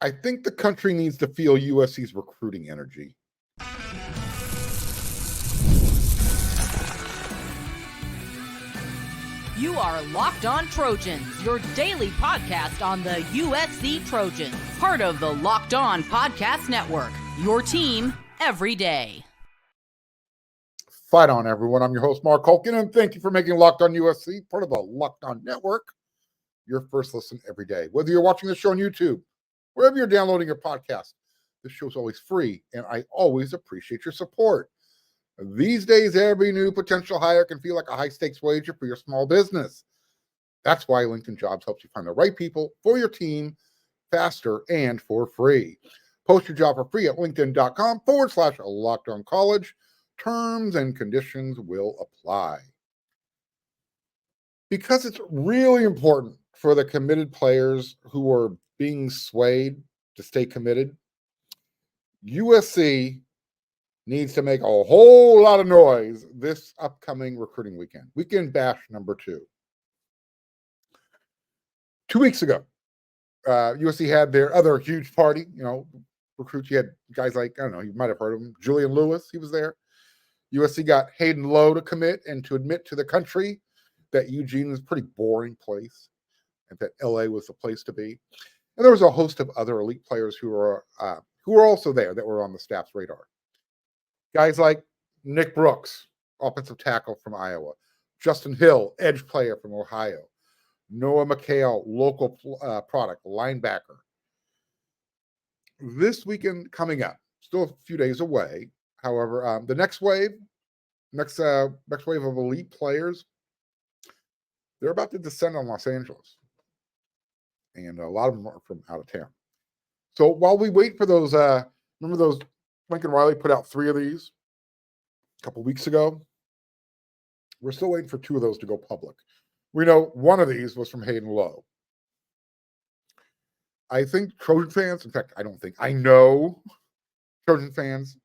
I think the country needs to feel USC's recruiting energy. You are Locked On Trojans, your daily podcast on the USC Trojans. Part of the Locked On Podcast Network, your team every day. Fight on, everyone. I'm your host, Mark Holkin, and thank you for making Locked On USC part of the Locked On Network, your first listen every day. Whether you're watching the show on YouTube, wherever you're downloading your podcast, this show's always free, and I always appreciate your support. These days, every new potential hire can feel like a high-stakes wager for your small business. That's why LinkedIn Jobs helps you find the right people for your team faster and for free. Post your job for free at linkedin.com/LockedOnCollege. Terms and conditions will apply. Because it's really important for the committed players who are being swayed to stay committed, USC needs to make a whole lot of noise this upcoming recruiting weekend. Weekend bash number 2. 2 weeks ago, USC had their other huge party. Recruits. You had guys like, I don't know, you might have heard of him, Julian Lewis. He was there. USC got Hayden Lowe to commit and to admit to the country that Eugene is a pretty boring place and that LA was the place to be. And there was a host of other elite players who were also there that were on the staff's radar. Guys like Nick Brooks, offensive tackle from Iowa. Justin Hill, edge player from Ohio. Noah McHale, local product, linebacker. This weekend coming up, still a few days away. However, the next wave of elite players, they're about to descend on Los Angeles. And a lot of them are from out of town. So while we wait for those, remember those Lincoln Riley put out 3 of these a couple weeks ago? We're still waiting for 2 of those to go public. We know one of these was from Hayden Lowe. I think Trojan fans, in fact, I know Trojan fans,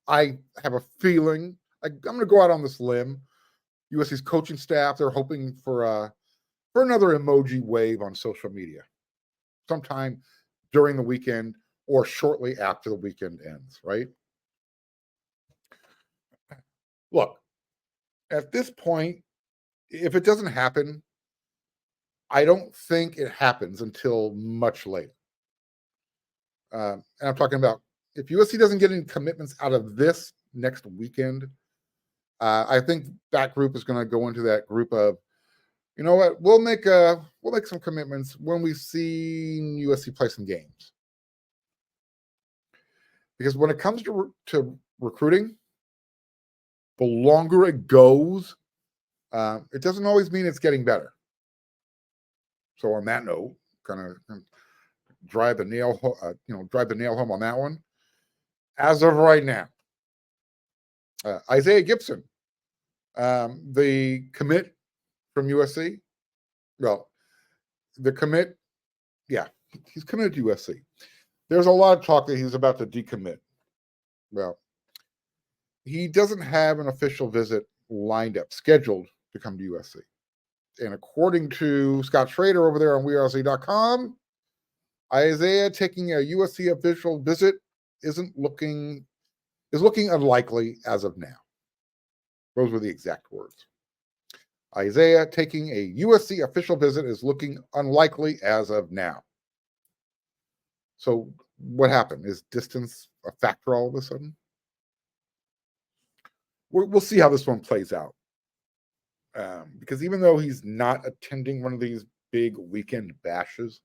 I have a feeling, I'm going to go out on this limb. USC's coaching staff, they're hoping for another emoji wave on social media sometime during the weekend or shortly after the weekend ends, right? Look, at this point, if it doesn't happen, I don't think it happens until much later. And I'm talking about if USC doesn't get any commitments out of this next weekend, I think that group is going to go into that group of, you know what, we'll make some commitments when we see USC play some games. Because when it comes to recruiting, the longer it goes, it doesn't always mean it's getting better. So on that note, kind of drive the nail home on that one. As of right now, Isaiah Gibson, the commit from USC. Well, the commit, yeah, he's committed to USC. There's a lot of talk that he's about to decommit. Well, he doesn't have an official visit lined up, scheduled to come to USC. And according to Scott Schrader over there on WeAreUSC.com, Isaiah taking a USC official visit is looking unlikely as of now. Those were the exact words. Isaiah taking a USC official visit is looking unlikely as of now. So what happened? Is distance a factor all of a sudden? We'll see how this one plays out. Because even though he's not attending one of these big weekend bashes,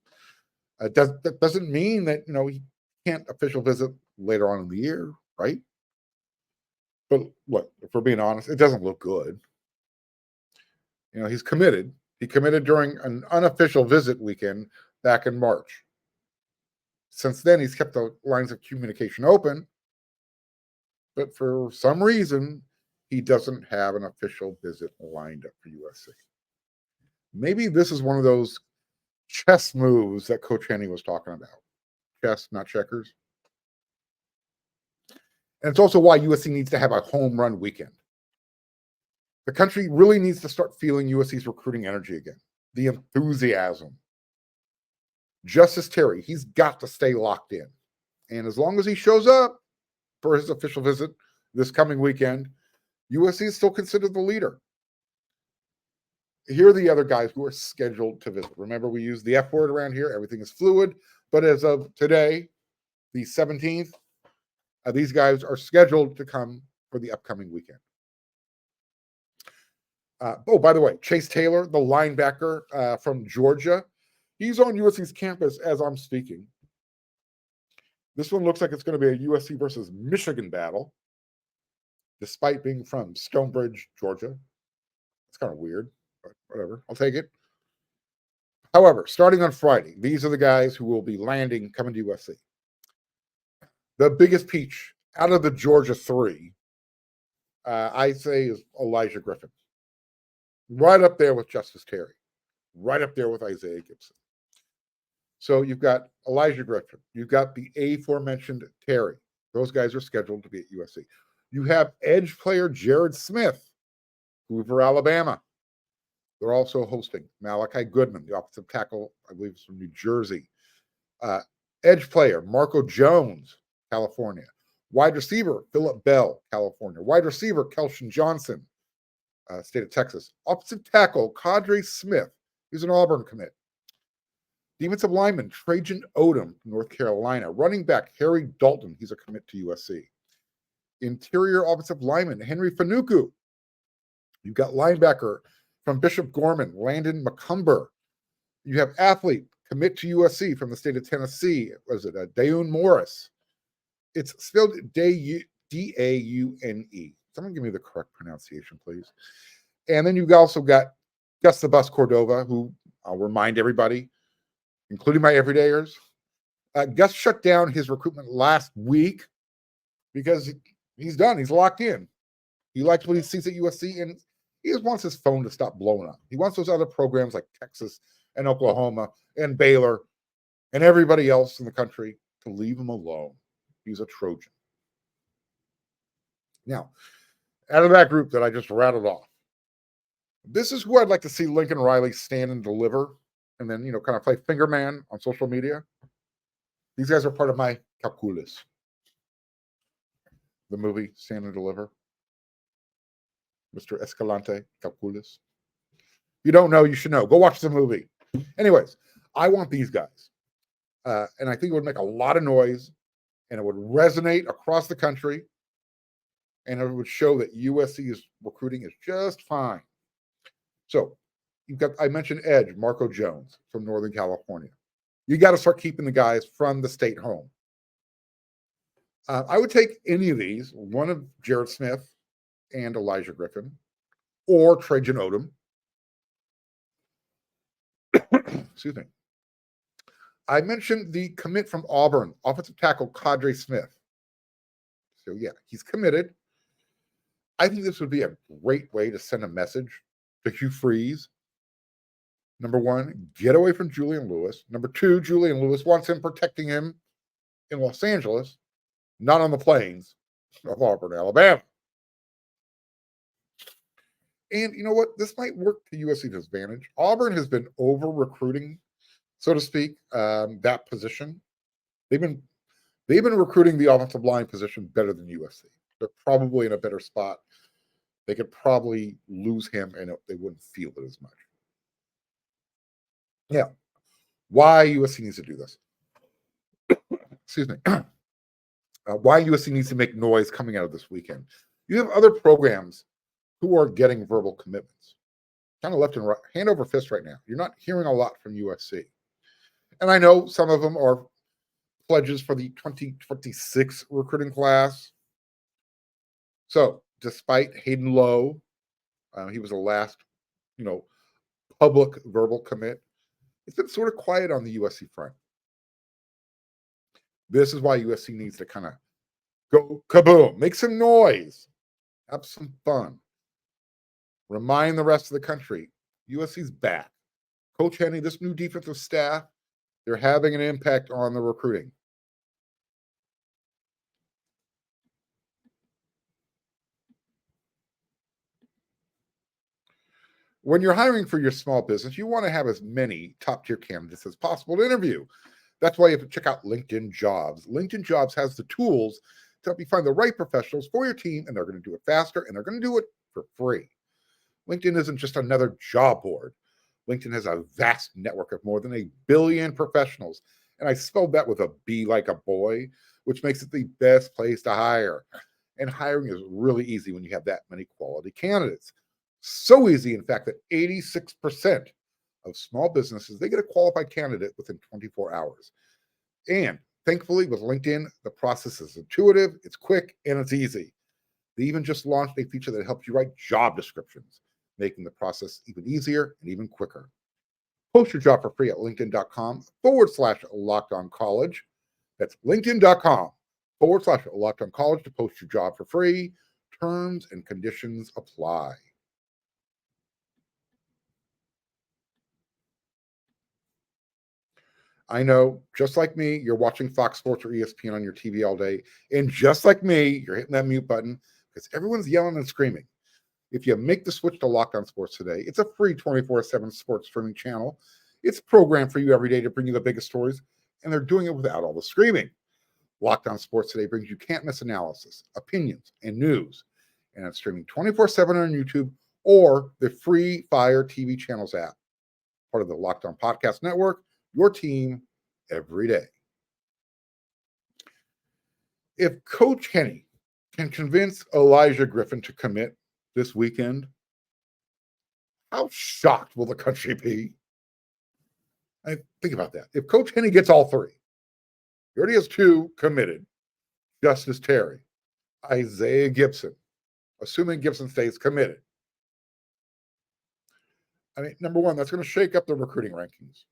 that doesn't mean that he can't official visit later on in the year, right? But look, if we're being honest, it doesn't look good. He's committed. He committed during an unofficial visit weekend back in March. Since then, he's kept the lines of communication open, but for some reason, he doesn't have an official visit lined up for USC. Maybe this is one of those chess moves that Coach Henny was talking about. Chess, not checkers. And it's also why USC needs to have a home run weekend. The country really needs to start feeling USC's recruiting energy again, the enthusiasm. Justus Terry, he's got to stay locked in. And as long as he shows up for his official visit this coming weekend, USC is still considered the leader. Here are the other guys who are scheduled to visit. Remember, we use the F word around here. Everything is fluid. But as of today, the 17th, these guys are scheduled to come for the upcoming weekend. By the way, Chase Taylor, the linebacker from Georgia, he's on USC's campus as I'm speaking. This one looks like it's going to be a USC versus Michigan battle, despite being from Stonebridge, Georgia. It's kind of weird, but whatever. I'll take it. However, starting on Friday, these are the guys who will be landing coming to USC. The biggest peach out of the Georgia three, I say, is Elijah Griffin. Right up there with Justus Terry. Right up there with Isaiah Gibson. So you've got Elijah Griffin. You've got the aforementioned Terry. Those guys are scheduled to be at USC. You have edge player Jared Smith, Hoover, Alabama. They're also hosting Malachi Goodman, the offensive tackle, I believe is from New Jersey. Edge player Marco Jones, California. Wide receiver Phillip Bell, California. Wide receiver Kelshawn Johnson, state of Texas. Offensive tackle Kadre Smith, who's an Auburn commit. Defensive lineman Trajan Odom, North Carolina. Running back Harry Dalton, he's a commit to USC. Interior offensive lineman Henry Fanuku. You've got linebacker from Bishop Gorman, Landon McCumber. You have athlete commit to USC from the state of Tennessee. Was it Daune Morris? It's spelled D-A-U-N-E. Someone give me the correct pronunciation, please. And then you've also got Gus the Bus Cordova, who I'll remind everybody, including my everydayers. Gus shut down his recruitment last week because he's done. He's locked in. He likes what he sees at USC, and he just wants his phone to stop blowing up. He wants those other programs like Texas and Oklahoma and Baylor and everybody else in the country to leave him alone. He's a Trojan. Now, out of that group that I just rattled off, this is who I'd like to see Lincoln Riley stand and deliver and then, kind of play finger man on social media. These guys are part of my calculus. The movie Stand and Deliver. Mr. Escalante, calculus. If you don't know, you should know. Go watch the movie. Anyways, I want these guys. And I think it would make a lot of noise, and it would resonate across the country, and it would show that USC's recruiting is just fine. So I mentioned edge, Marco Jones from Northern California. You got to start keeping the guys from the state home. I would take any of these, one of Jared Smith and Elijah Griffin, or Trajan Odom. Excuse me. I mentioned the commit from Auburn, offensive tackle Kadre Smith. So yeah, he's committed. I think this would be a great way to send a message to Hugh Freeze. Number one, get away from Julian Lewis. Number two, Julian Lewis wants him protecting him in Los Angeles, not on the plains of Auburn, Alabama. And you know what? This might work to USC's advantage. Auburn has been over-recruiting, so to speak, that position. They've been recruiting the offensive line position better than USC. They're probably in a better spot. They could probably lose him, and they wouldn't feel it as much. Yeah. Why USC needs to do this? Excuse me. Why USC needs to make noise coming out of this weekend. You have other programs who are getting verbal commitments. Kind of left and right, hand over fist right now. You're not hearing a lot from USC. And I know some of them are pledges for the 2026 recruiting class. So despite Hayden Lowe, he was the last, public verbal commit. It's been sort of quiet on the USC front. This is why USC needs to kind of go kaboom, make some noise, have some fun. Remind the rest of the country, USC's back. Coach Henny, this new defensive staff, they're having an impact on the recruiting. When you're hiring for your small business, you want to have as many top-tier candidates as possible to interview. That's why you have to check out LinkedIn Jobs. LinkedIn Jobs has the tools to help you find the right professionals for your team, and they're going to do it faster, and they're going to do it for free. LinkedIn isn't just another job board. LinkedIn has a vast network of more than 1 billion professionals, and I spelled that with a B like a boy, which makes it the best place to hire. And hiring is really easy when you have that many quality candidates. So easy, in fact, that 86% of small businesses, they get a qualified candidate within 24 hours. And thankfully, with LinkedIn, the process is intuitive, it's quick, and it's easy. They even just launched a feature that helps you write job descriptions, making the process even easier and even quicker. Post your job for free at linkedin.com/LockedOnCollege. That's linkedin.com/LockedOnCollege to post your job for free. Terms and conditions apply. I know, just like me, you're watching Fox Sports or ESPN on your TV all day. And just like me, you're hitting that mute button because everyone's yelling and screaming. If you make the switch to Locked On Sports today, it's a free 24/7 sports streaming channel. It's programmed for you every day to bring you the biggest stories, and they're doing it without all the screaming. Locked On Sports Today brings you can't-miss analysis, opinions, and news. And it's streaming 24/7 on YouTube or the free Fire TV Channels app. Part of the Locked On Podcast Network, your team every day. If Coach Henny can convince Elijah Griffin to commit this weekend, how shocked will the country be? Think about that. If Coach Henny gets all three, he already has 2 committed. Justus Terry, Isaiah Gibson, assuming Gibson stays committed. I mean, number one, that's going to shake up the recruiting rankings.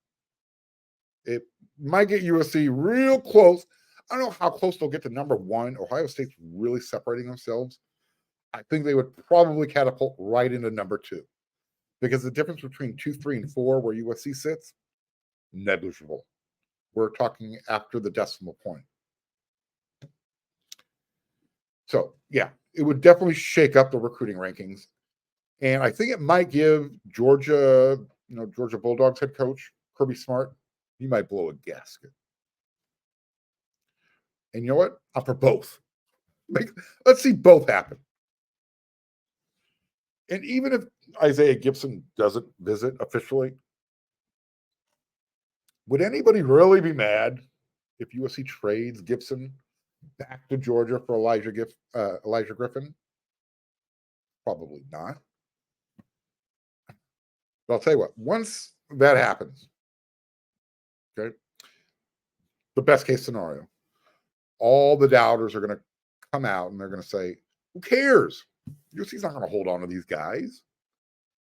It might get USC real close. I don't know how close they'll get to number 1. Ohio State's really separating themselves. I think they would probably catapult right into number 2 because the difference between 2, 3, and 4, where USC sits, negligible. We're talking after the decimal point. So, yeah, it would definitely shake up the recruiting rankings. And I think it might give Georgia Bulldogs head coach, Kirby Smart, he might blow a gasket. And you know what? I'm for both. Let's see both happen. And even if Isaiah Gibson doesn't visit officially, would anybody really be mad if USC trades Gibson back to Georgia for Elijah Griffin? Probably not. But I'll tell you what, once that happens, okay, the best case scenario, all the doubters are going to come out and they're going to say, who cares? USC's not going to hold on to these guys.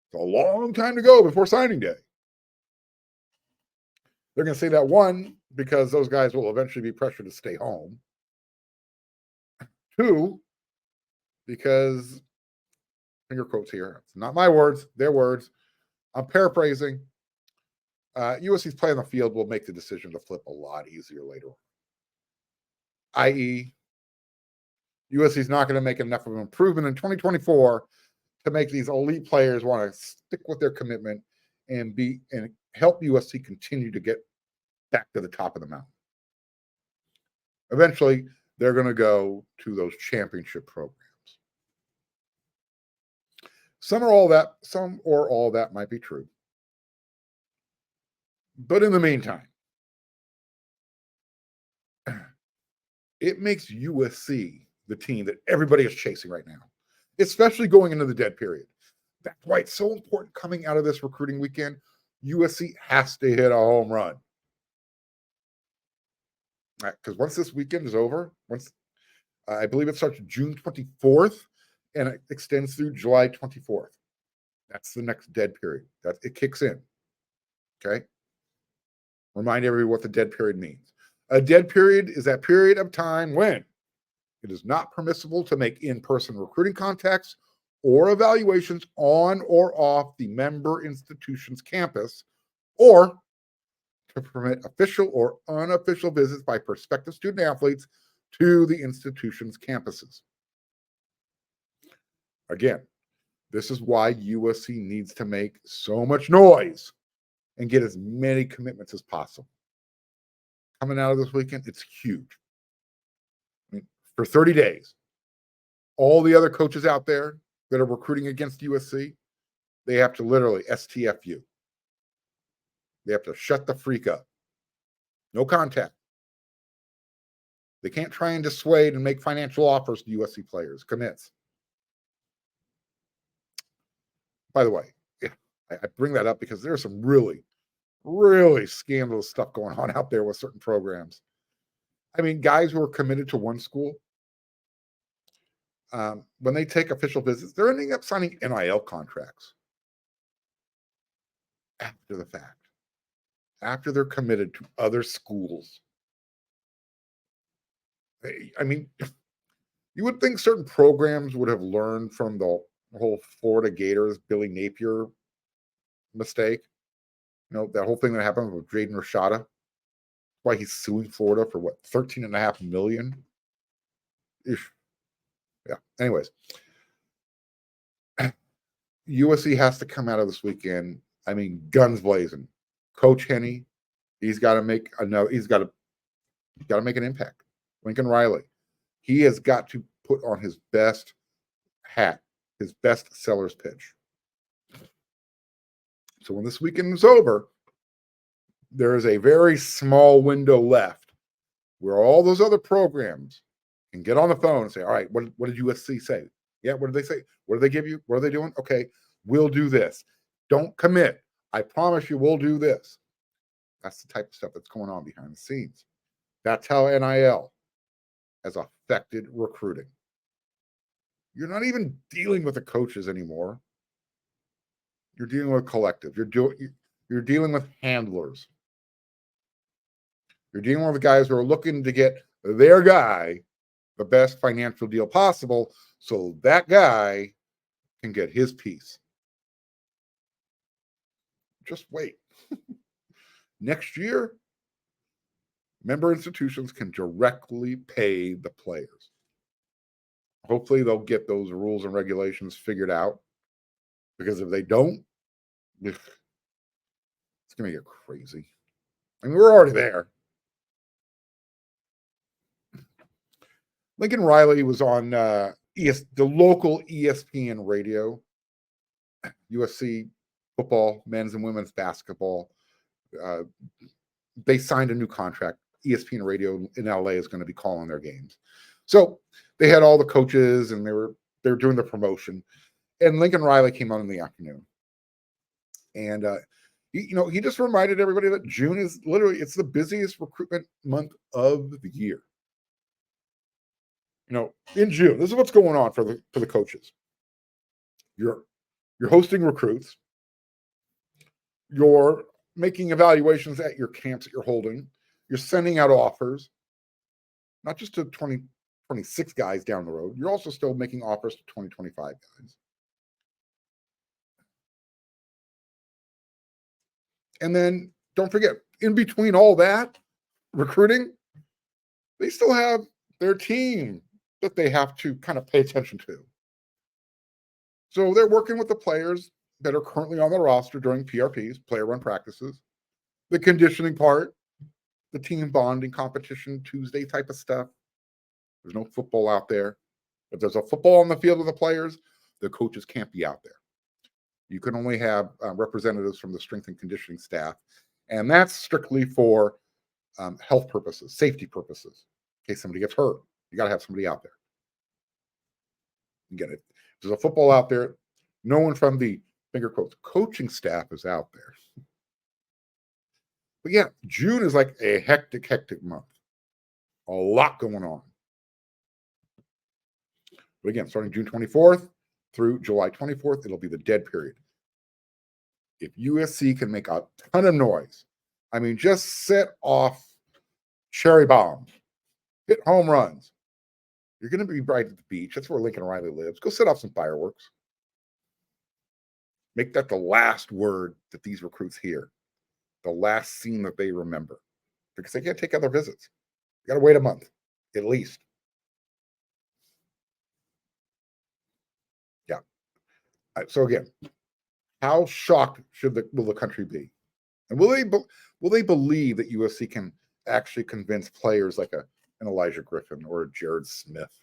It's a long time to go before signing day. They're going to say that, one, because those guys will eventually be pressured to stay home. 2, because, finger quotes here, it's not my words, their words. I'm paraphrasing. USC's play on the field will make the decision to flip a lot easier later on. I.e., USC's not going to make enough of an improvement in 2024 to make these elite players want to stick with their commitment and help USC continue to get back to the top of the mountain. Eventually, they're going to go to those championship programs. Some or all that might be true. But in the meantime, it makes USC the team that everybody is chasing right now, especially going into the dead period. That's why it's so important coming out of this recruiting weekend. USC has to hit a home run. Because once this weekend is over, I believe it starts June 24th and it extends through July 24th. That's the next dead period. It kicks in. Okay? Remind everybody what the dead period means. A dead period is that period of time when it is not permissible to make in-person recruiting contacts or evaluations on or off the member institution's campus, or to permit official or unofficial visits by prospective student athletes to the institution's campuses. Again, This is why USC needs to make so much noise and get as many commitments as possible. Coming out of this weekend, it's huge. I mean, for 30 days, all the other coaches out there that are recruiting against USC, they have to literally STFU. They have to shut the freak up. No contact. They can't try and dissuade and make financial offers to USC players, commits. By the way, I bring that up because there's some really, really scandalous stuff going on out there with certain programs. I mean, guys who are committed to one school, when they take official visits, they're ending up signing NIL contracts after the fact, after they're committed to other schools. I mean, you would think certain programs would have learned from the whole Florida Gators, Billy Napier mistake. You know, that whole thing that happened with Jaden Rashada. Why he's suing Florida for what, $13.5 million? Ish. Yeah. Anyways, USC has to come out of this weekend. I mean, guns blazing. Coach Henny, he's got to make make an impact. Lincoln Riley, he has got to put on his best hat, his best seller's pitch. So when this weekend is over, there is a very small window left where all those other programs can get on the phone and say, all right, what did USC say? Yeah, what did they say? What did they give you? What are they doing? Okay, we'll do this. Don't commit. I promise you we'll do this. That's the type of stuff that's going on behind the scenes. That's how NIL has affected recruiting. You're not even dealing with the coaches anymore. You're dealing with collective. You're dealing with handlers. You're dealing with the guys who are looking to get their guy the best financial deal possible so that guy can get his piece. Just wait. Next year, member institutions can directly pay the players. Hopefully, they'll get those rules and regulations figured out, because if they don't, it's going to get crazy. I mean, we're already there. Lincoln Riley was on the local ESPN radio, USC football, men's and women's basketball. They signed a new contract. ESPN radio in LA is going to be calling their games. So they had all the coaches and they were doing the promotion. And Lincoln Riley came on in the afternoon. And he just reminded everybody that June is literally, it's the busiest recruitment month of the year. In June, this is what's going on for the coaches. You're hosting recruits. You're making evaluations at your camps that you're holding. You're sending out offers, not just to 2026 guys down the road. You're also still making offers to 2025 guys. And then don't forget, in between all that recruiting, they still have their team that they have to kind of pay attention to. So they're working with the players that are currently on the roster during PRPs, player run practices, the conditioning part, the team bonding competition, Tuesday type of stuff. There's no football out there. If there's a football on the field of the players, the coaches can't be out there. You can only have representatives from the strength and conditioning staff, and that's strictly for health purposes, safety purposes. In case somebody gets hurt, you got to have somebody out there. You get it. If there's a football out there, no one from the finger quotes coaching staff is out there. But yeah, June is like a hectic month. A lot going on. But again, starting June 24th through July 24th, it'll be the dead period. If USC can make a ton of noise, I mean, just set off cherry bombs, hit home runs, you're going to be right at the beach. That's where Lincoln Riley lives. Go set off some fireworks. Make that the last word that these recruits hear, the last scene that they remember, because they can't take other visits. You got to wait a month, at least. Yeah. So again, how shocked will the country be? And will they believe that USC can actually convince players like an Elijah Griffin or a Jared Smith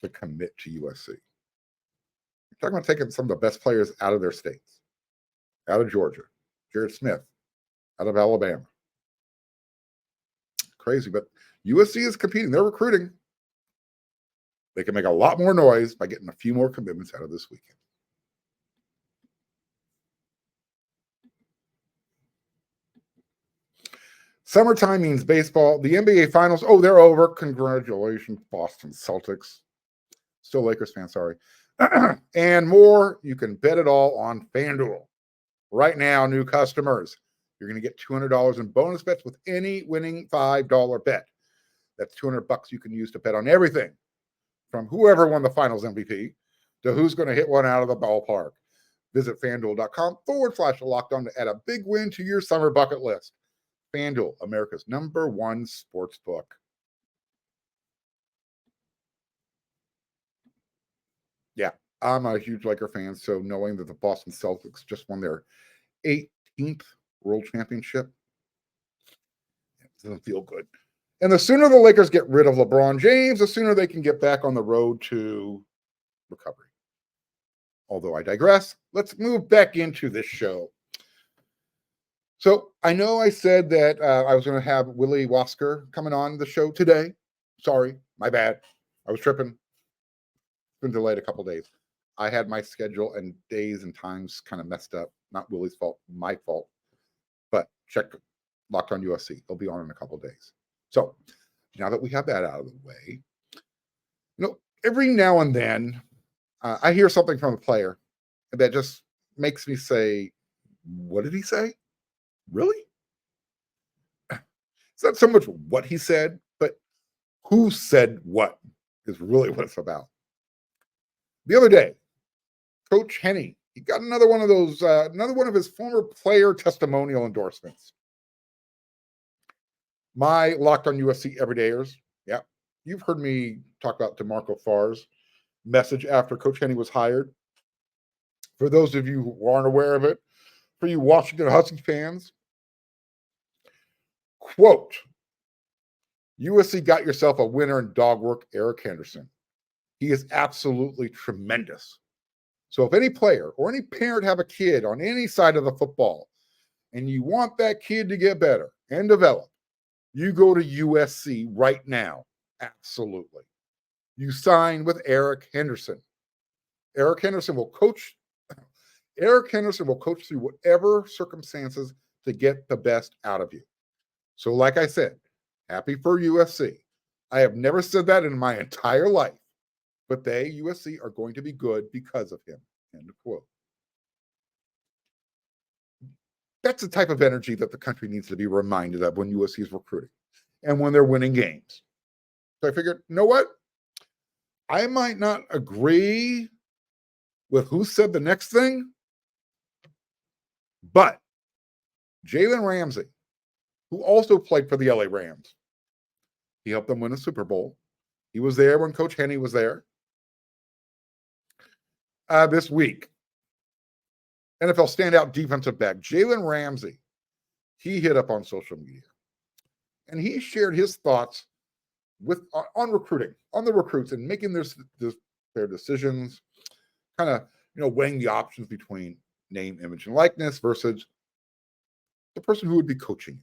to commit to USC? You're talking about taking some of the best players out of their states, out of Georgia, Jared Smith, out of Alabama. Crazy, but USC is competing. They're recruiting. They can make a lot more noise by getting a few more commitments out of this weekend. Summertime means baseball. The NBA Finals, they're over. Congratulations, Boston Celtics. Still Lakers fan, sorry. And more, you can bet it all on FanDuel. Right now, new customers, you're going to get $200 in bonus bets with any winning $5 bet. That's $200 you can use to bet on everything, from whoever won the Finals MVP to who's going to hit one out of the ballpark. Visit FanDuel.com/lockdown to add a big win to your summer bucket list. FanDuel, America's #1 sports book. Yeah, I'm a huge Laker fan, so knowing that the Boston Celtics just won their 18th World Championship, it doesn't feel good. And the sooner the Lakers get rid of LeBron James, the sooner they can get back on the road to recovery. Although I digress, let's move back into this show. So I know I said that I was going to have Willie Wasker coming on the show today. Sorry, my bad. I was tripping. It's been delayed a couple days. I had my schedule and days and times kind of messed up. Not Willie's fault, my fault. But check Locked On USC. They'll be on in a couple days. So now that we have that out of the way, every now and then I hear something from a player that just makes me say, what did he say? Really? It's not so much what he said, but who said what is really what it's about. The other day, Coach Henny, he got another one of his former player testimonial endorsements. My Locked On USC everydayers, yeah, you've heard me talk about DeMarco Farr's message after Coach Henny was hired. For those of you who aren't aware of it, for you Washington Huskies fans, quote, USC got yourself a winner in dog work, Eric Henderson. He is absolutely tremendous. So if any player or any parent have a kid on any side of the football and you want that kid to get better and develop, you go to USC right now. Absolutely. You sign with Eric Henderson. Eric Henderson will coach through whatever circumstances to get the best out of you. So like I said, happy for USC. I have never said that in my entire life, but USC are going to be good because of him. End quote. That's the type of energy that the country needs to be reminded of when USC is recruiting and when they're winning games. So I figured, you know what? I might not agree with who said the next thing, but Jalen Ramsey, who also played for the LA Rams, he helped them win a Super Bowl. He was there when Coach Henny was there. This week, NFL standout defensive back Jalen Ramsey, he hit up on social media, and he shared his thoughts on recruiting, on the recruits, and making their decisions, kind of weighing the options between name, image, and likeness versus the person who would be coaching you.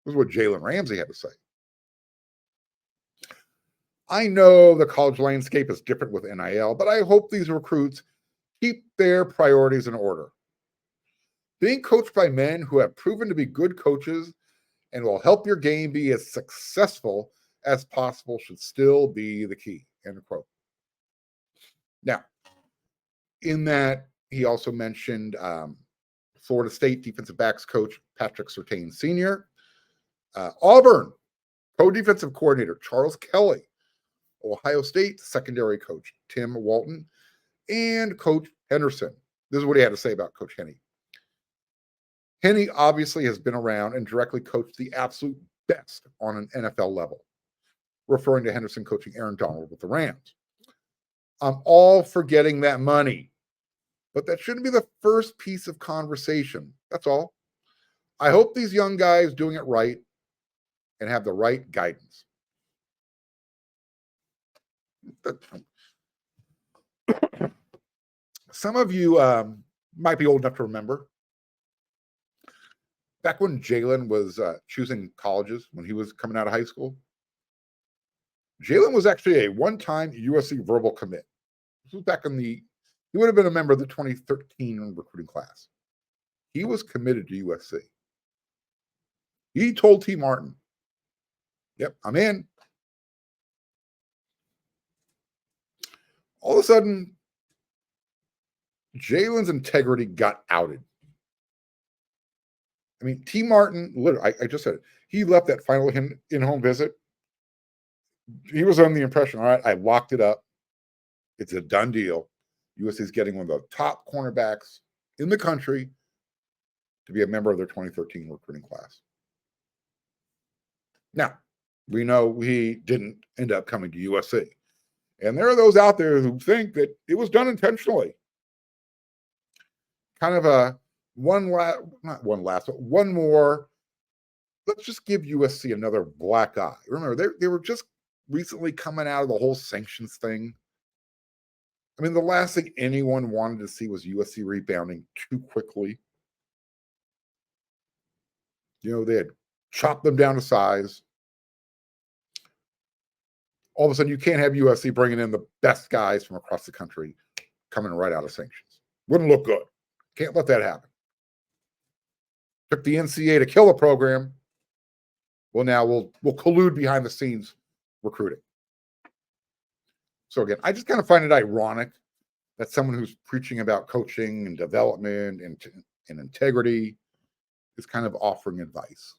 This is what Jalen Ramsey had to say. I know the college landscape is different with NIL, but I hope these recruits keep their priorities in order. Being coached by men who have proven to be good coaches and will help your game be as successful as possible should still be the key. End quote. Now, in that, he also mentioned Florida State defensive backs coach Patrick Surtain Sr., Auburn co-defensive coordinator Charles Kelly, Ohio State secondary coach Tim Walton, and Coach Henderson. This is what he had to say about Coach Henny. Henny obviously has been around and directly coached the absolute best on an NFL level, referring to Henderson coaching Aaron Donald with the Rams. I'm all for getting that money, but that shouldn't be the first piece of conversation. That's all. I hope these young guys doing it right and have the right guidance. Some of you might be old enough to remember back when Jalen was choosing colleges when he was coming out of high school. Jalen was actually a one-time USC verbal commit. This was back he would have been a member of the 2013 recruiting class. He was committed to USC. He told T. Martin, yep, I'm in. All of a sudden, Jalen's integrity got outed. I mean, T. Martin, literally, I just said it. He left that final in-home visit. He was under the impression, all right, I locked it up. It's a done deal. USC is getting one of the top cornerbacks in the country to be a member of their 2013 recruiting class. Now, we know he didn't end up coming to USC. And there are those out there who think that it was done intentionally. Kind of one more. Let's just give USC another black eye. Remember, they were just recently coming out of the whole sanctions thing. I mean, the last thing anyone wanted to see was USC rebounding too quickly. They had chopped them down to size. All of a sudden, you can't have USC bringing in the best guys from across the country coming right out of sanctions. Wouldn't look good. Can't let that happen. Took the NCAA to kill the program. Well, now we'll collude behind the scenes recruiting. So again, I just kind of find it ironic that someone who's preaching about coaching and development and integrity is kind of offering advice.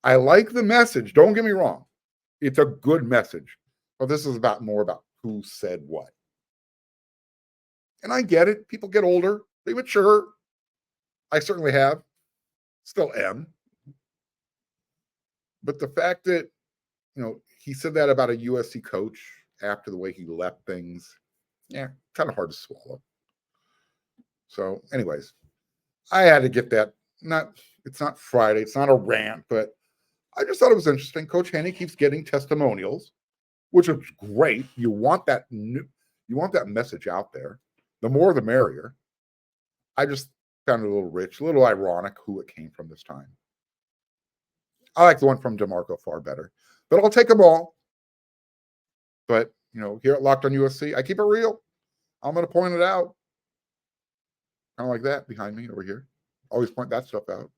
I like the message. Don't get me wrong. It's a good message. But this is more about who said what. And I get it. People get older. They mature. I certainly have. Still am. But the fact that, he said that about a USC coach after the way he left things, kind of hard to swallow. So anyways, I had to get that. It's not Friday. It's not a rant, but I just thought it was interesting. Coach Henny keeps getting testimonials, which is great. You want that message out there. The more, the merrier. I just found it a little rich, a little ironic who it came from this time. I like the one from DeMarco far better, but I'll take them all. But, here at Locked on USC, I keep it real. I'm going to point it out. Kind of like that behind me over here. Always point that stuff out.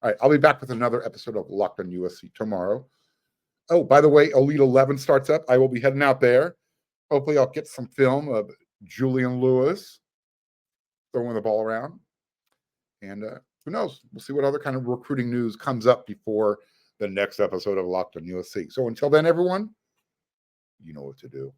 All right, I'll be back with another episode of Locked on USC tomorrow. Oh, by the way, Elite 11 starts up. I will be heading out there. Hopefully I'll get some film of Julian Lewis throwing the ball around. And who knows? We'll see what other kind of recruiting news comes up before the next episode of Locked on USC. So until then, everyone, you know what to do.